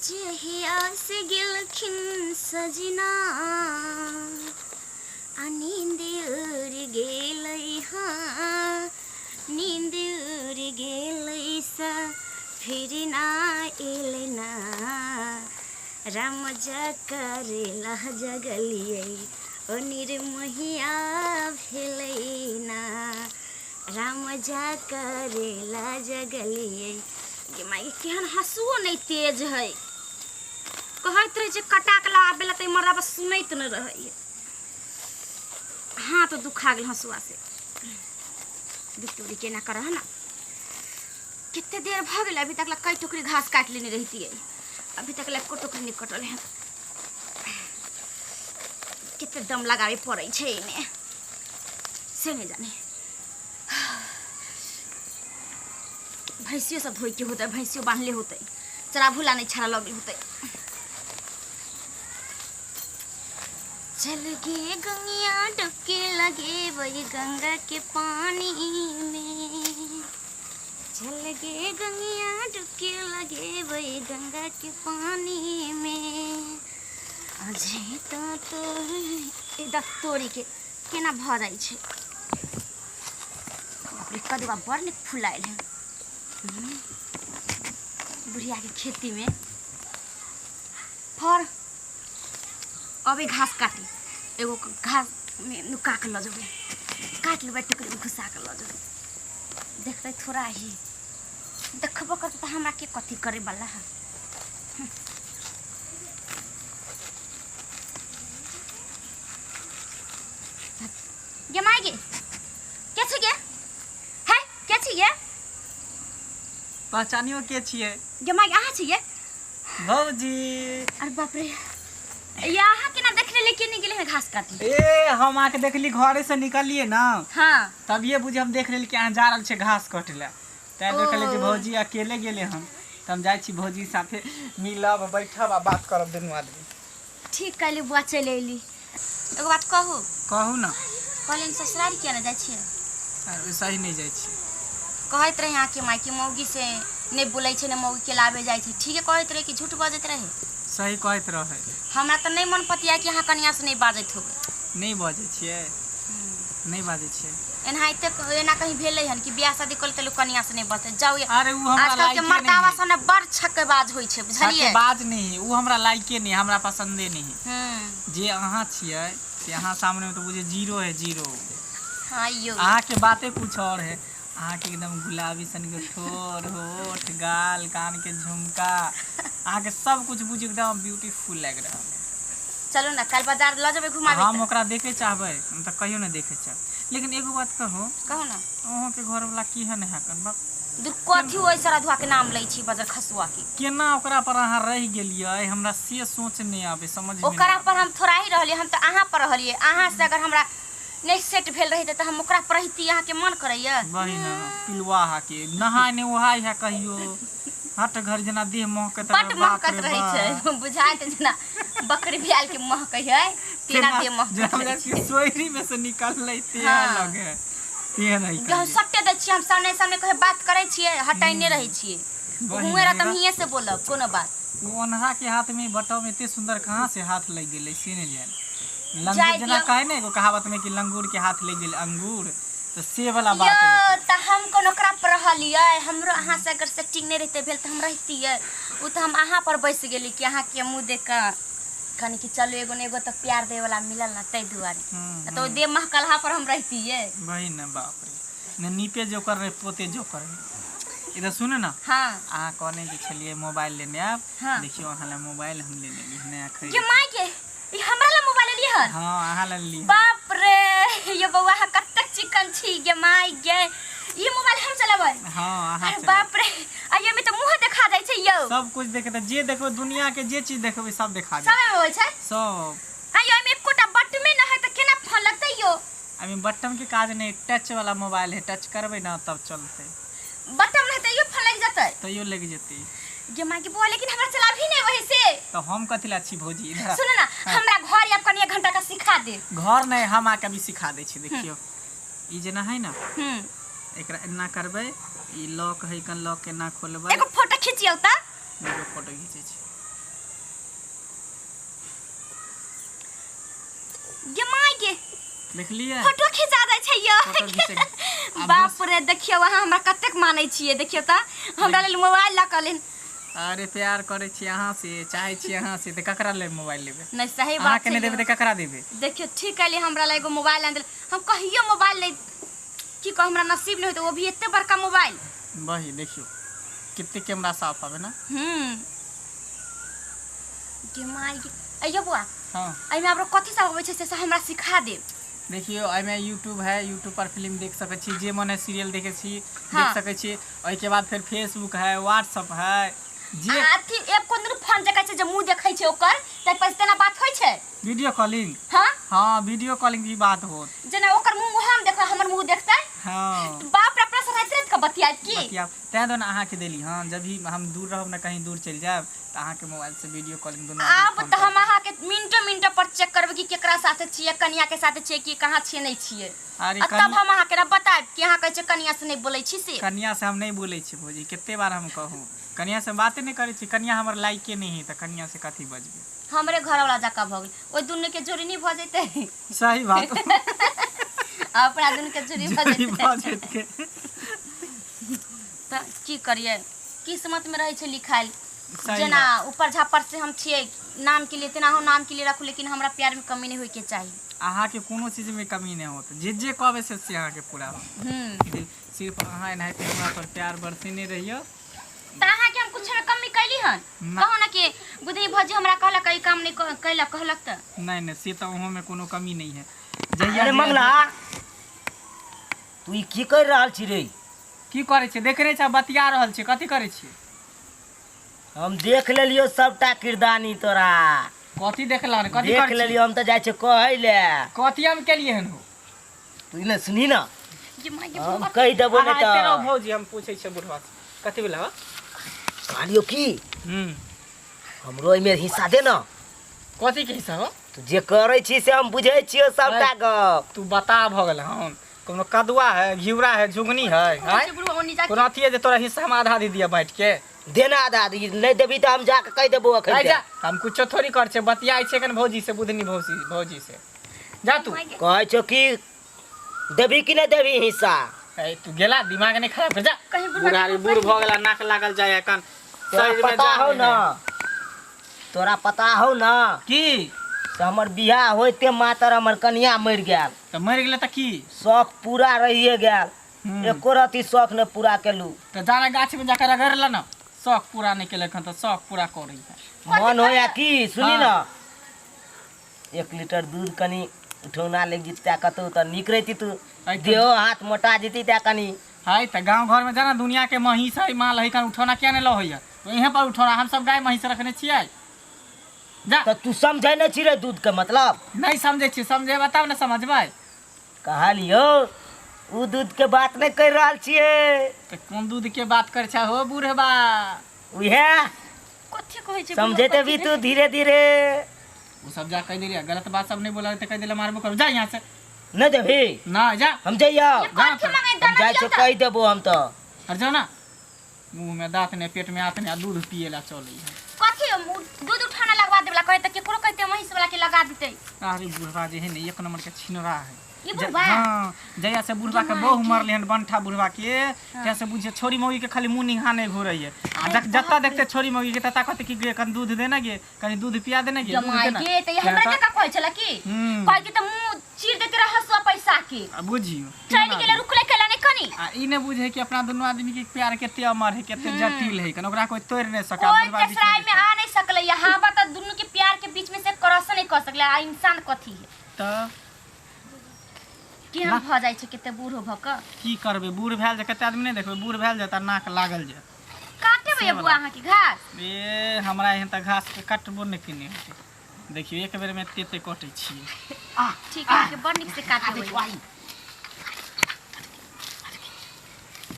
जहिया से गिलखिन सजना आ नींद उड़ गेलै हाँ नींद उड़ गेलै सा फिर ना एलै ना राम करेला जगलियै ओ निर्मोहिया भेलै ना राम करेला जगलियै गे माई केहन हंसुओ नहीं तेज है कहत रहे कटा के लाबेला त मर्दा बस सुनैत न रहे हाँ तो दुखा गेल हंसुआ से बिटूरी केना कर है ना कितने देर भ गेल अभी तक कई टोकरी घास काट लेने रहती है अभी तक एको टोकरी नहीं कटल है कितने दम लगावे पड़े छे इने से नहीं जाने भैंसियों सब धोई के होते भैंसियों बांधले होते चरा भूला नहीं छाड़ा लगे होते चल गे गंगिया डुबके लगे वही गंगा के पानी में चल गे गंगिया डुबके लगे वही गंगा के पानी में अजे तो दत्तोरी के केना भराई छे कदुआ बड़ निक फुलाइल है बुढ़िया के खेती में फर अबे घास काटी एगो घास में नुका के लजबे काट लेबै टुकड़ी में घुसा के लजबे देखते थोड़ा ही देखबो करते तो हमरा के कथी करे वाला है गे माई गे के छी गे है के छी गे पहचानियो के छिए गे माई अहाँ छिए भौजी अरे बाप रे यहाँ केना देखले लेके नहीं गेले हैं घास काटे ए हम आके देखली घरे से निकलिए ना हाँ तब ये बुझे हम देख लेली कि यहाँ जा रहल छे घास काटेला तै देखले कि भौजी अकेले गेले हम त हम जाय छी भौजी साथे मिलब बैठब आ बात करब दुनू आदमी ठीक कहली बुआ चले एली एगो बात कहू ना कहले ससुराल किया ना जाय छिए अरे सही नहीं जाय छी कहत रहे यहाँ के माई के मौगी से नहीं बोलै छे ने मौगी के लाबे जाय छे ठीक है कहत रहे कि झूठ बाजत रहे सही कहत रहे हमरा तो नहीं मन पतिया कि यहाँ कनिया से नहीं बाजत होबे नहीं बाजे छिए नहीं बाजे छिए एनाहिते एना कहीं भेलै हन कि बियाह शादी कल त कनिया से नहीं बाजत जाऊ अरे उ हमरा आजकल के मर्दावा सने बड़ छक्केबाज होई छे बुझलिए बाज नहीं उ हमरा लायके नहीं हमरा पसंदे नहीं जे अहाँ छिए से अहाँ सामने में तो बुझे जीरो है जीरो हां यो अहाँ के बातें कुछ और है अहाँ के एकदम गुलाबी सन के ठोर होठ गाल कान के झुमका अहाँ के सब कुछ बुझ एकदम ब्यूटीफुल लग रहा है चलो ना कल बाजार ल जबे घुमाबे हम ओकरा देखे चाहबे हम त कहियो न देखे चाह लेकिन एगो बात कहो ना अहाँ के घर वाला की है न कन बा कथी ओइ सारा धुआ के नाम लै छी बजर खसुआ के केना ओकरा पर अहाँ रह गेलिए हमरा से सोच नहीं आबे समझ में ओकरा पर हम थोड़ा ही रहलिए हम त अहाँ पर रहलिए अहाँ से अगर हमरा नहीं सेट भेल रही तो हम ओकरा पर रहती यहाँ के मन करैया वही ना पिलवा हा के नहाय ने ओहाय है कहियो हट घर जना देह महकत बट महकत रही छे बुझाइत जना बकरी बियाल के महक है तेना देह महक के सोयरी में से निकल लैते लगे ते नहीं हम सट्टे दै छी हम सामने सामने कहे बात करे छिए हटाइने रही छिए हुए रतम हिए से बोलब कोनो बात वो अनहा के हाथ में बटाव में इतने सुंदर कहां से हाथ लग गेलै से नहीं जान लंगूर जना कहे ने एगो कहावत में कि लंगूर के हाथ ले गेल अंगूर तो से वाला बात है त हम कोन ओकरा पर रहलिए हमरो अहाँ से अगर सेटिंग नहीं रहते भेल त हम रहतिए उ त हम अहाँ पर बैस गेली कि अहाँ के मुंह देख के कनी कि चलो एगो ने एगो त प्यार दे वाला मिलल ना तै दुआरे तो दे महकलहा पर हम रहतिए वही ना बाप रे न नीपे जो कर रहे पोते जो कर रहे इधर सुने ना हां आ कहने के चलिए मोबाइल लेने आप देखियो अहाँ ला मोबाइल हम ले लेली नया खरीद ये माई के ई हमरा ला मोबाइल लिए हन हां अहाँ ला ली बाप रे ये बउआ कतक चिकन छी गे माई गे ये मोबाइल हम चलाबै हां अहाँ अरे बाप रे आ ये में त मुंह देखा जाय छै यो सब कुछ देखे त जे देखो दुनिया के जे चीज देखबे सब दिखा दे सब होय छै सब आ यो में कोटा बटन में न है त केना फोन लगतै यो अभी बटन के काज नहीं टच वाला मोबाइल है टच करबे ना तब चलते बटन रहते यो फोन लग जतै तो यो लग जते गे माई के बोल लेकिन हमरा चला भी नहीं वही से तो हम कथिला छी भौजी इधर सुन ना हमरा घर या कनी 1 घंटा का सिखा दे घर नहीं हम आके भी सिखा दे छी देखियो ई जना है ना एकरा एना करबे ई लॉक है कन लॉक के ना खोलबे एगो फोटो खींचियो त एगो फोटो खींचे छी गे माय गे देख लिए फोटो खिंचा दै छै यो फोटो खींचे बाप रे देखियो वहां हमरा कतेक मानै छियै देखियो त हमरा लेल मोबाइल ला कलेन अरे प्यार करे छी अहाँ से चाहे छी अहाँ से त ककरा ले मोबाइल लेबे नहीं सही अहाँ बात के नहीं देबे त ककरा देबे देखियो ठीक है हमरा ला एगो मोबाइल आन देल हम कहियो मोबाइल ले की कह हमरा नसीब नहीं होत वो भी एते बड़का मोबाइल वही देखियो कितने कैमरा साफ आवे ना गे माय गे अइयो बुआ हां आई में आपरो कथि सब होय छै से हमरा सिखा दे देखियो आई में YouTube है YouTube पर फिल्म देख सके छी जे मने सीरियल देखे छी देख सके छी ओइ के बाद फिर Facebook है WhatsApp है जे अथि एक कोन फोन जका छै जे मुंह देखै छै ओकर त पछतेना बात होय छै वीडियो कॉलिंग हां हां वीडियो कॉलिंग भी बात होत जना ओकर मुंह हम देखै हमर मुंह देखतै हां बाप रे अपना से रात का बतिया की बतिया तै दोना अहाँ के देली हां जब भी हम दूर रहब ना कहीं दूर चल जाब त अहाँ के मोबाइल से वीडियो कॉलिंग दोना अब त हम अहाँ के मिनटो पर चेक करब कि केकरा साथे छियै कन्या के साथे छियै कि कहां छियै नहीं छियै अरे तब हम अहाँ के बताएब कि अहाँ कहै छै कन्या से नहीं बोलै छी से कन्या से हम नहीं बोलै छी भौजी कितने बार हम कहूं कन्या से बातें नहीं करे छी कन्या हमर लाइक के नहीं है त कन्या से कथि बजबे हमरे घर वाला जका भ गेल ओइ दुनु के जोड़ी नहीं भ जैते सही बात अपना दुनु के जोड़ी भ जैते त की करिए किस्मत में रहे छै लिखाइल जना ऊपर झापर से हम छियै नाम के लिए तेना हो नाम के लिए रखू लेकिन हमरा प्यार में कमी नहीं होय के चाहिए अहाँ के कोनो चीज में कमी नहीं होत जे कहबे से अहाँ के पूरा सिर्फ अहाँ एनाहिते हमरा पर प्यार बरसेने रहियो त अहाँ के हम कुछ में कमी कैली हन कहो ना कि गुदनी भौजी हमरा कहलक ई काम नहीं कैला कहलक त नहीं से त ओहो में कोनो कमी नहीं है अरे मंगला तू ई की कर रहल छी रे की करे छै देख रे छ बतिया रहल छै कथि करे छी हम देख लेलियो सबटा किरदानी तोरा कथि देखला रे कथि देख लेलियो हम त जाय छै कहै ले कथि हम केलिए हन हो तू इने सुनी ना ये माय हम कह देबो ने त तेरा भौजी हम पूछै छै बुढ़वा कथि भेला कहलियो की हमरो एमे हिस्सा दे ना कथि के हिस्सा हो तू जे करै छी से हम बुझै छियो सबटा गप तू बता भ गेल हन कोनो कदुआ है घिउरा है झुगनी है कोनो अथी है जे तोरा हिस्सा में आधा दे दिया बैठ के देना आधा दी नहीं देबी त हम जाके कह देबो अखन जा हम कुछो थोड़ी कर छै बतियाई छै कन भौजी से बुधनी भौजी से जा तू कहै छो कि देबी कि नहीं देबी हिस्सा ए तू गेला दिमाग नहीं खराब कर जा बुढ़ारी बूढ़ भ गेला नाक लागल जाय कन पता हो ना तोरा पता हो ना की हमर बियाह होते मातर हमर कन्या मर गेल त मर गेले त की शौक पूरा रहिए गेल एको रति शौक ने पूरा केलू त जाना गाछ में जाकर रगड़ला ना शौक पूरा नहीं केले खन त शौक पूरा करी मन होया की सुनी ना 1 लीटर दूध कनी उठौना ले जितता कतौ त निक रहिती तू देहो हाथ मोटा जीती ता कनी हाय त गांव घर में जाना दुनिया के महिष है माल है कन उठौना क्या नहीं ल होया यहीं पर उठौना हम सब गाय महिष रखने छियै जा त तू समझै नै छी रे दूध के मतलब नहीं समझे छी समझे बताओ ना समझबै कहलियो उ दूध के बात नहीं कर रहल छिए त कोन दूध के बात कर छ हो बूढ़बा उहे कथि कहै छै समझेते भी तू धीरे धीरे उ सब जा कह दिलिया गलत बात सब नहीं बोला त कह दिला मारबो कर जा यहां से नहीं देबी ना जा हम जइया हम जाय छ कह देबो हम त और जाओ ना मुंह में दांत ने पेट में हाथ ने दूध पिएला चले कथि दूध उठाना लगवा देबला कहै त केकरो कहते महिष वाला के लगा देते अरे बुढ़वा जे है ने 1 नंबर के छिनरा है ये बुढ़वा हां जया से बुढ़वा के बहु मरले हन बंठा बुढ़वा के जैसे बुझे छोरी मौगी के खाली मुंह निहा नहीं घोरई है जत्ता देखते छोरी मौगी के तता कहते कि गे कन दूध देना गे कनी दूध पिया देना गे दूध देना गे त हमरा के का कहै छला की कहै कि त मुंह चीर देते रह हसुआ पैसा के बुझियो चैन के ले रुकले केला नहीं कनी आ ई ने बुझे कि अपना दोनों आदमी के प्यार केते अमर है केते जटिल है कन ओकरा कोई तोड़ नहीं सका बुढ़वा बीच में आ नहीं सकले यहां बा त दोनों के प्यार के बीच में से क्रॉस नहीं कर सकले आ इंसान कथि है त कि हम भ जाय छै केते बूढ़ भ क की करबे बूढ़ भेल जे कते आदमी नहीं देखबे बूढ़ भेल जे त नाक लागल जे काटे बे बुआ अहाँ के घास ए हमरा यहां त घास के काटबो नहीं किने देखियो एक बेर में तेते कटै छी ठीक है के बड़ निक से काटबै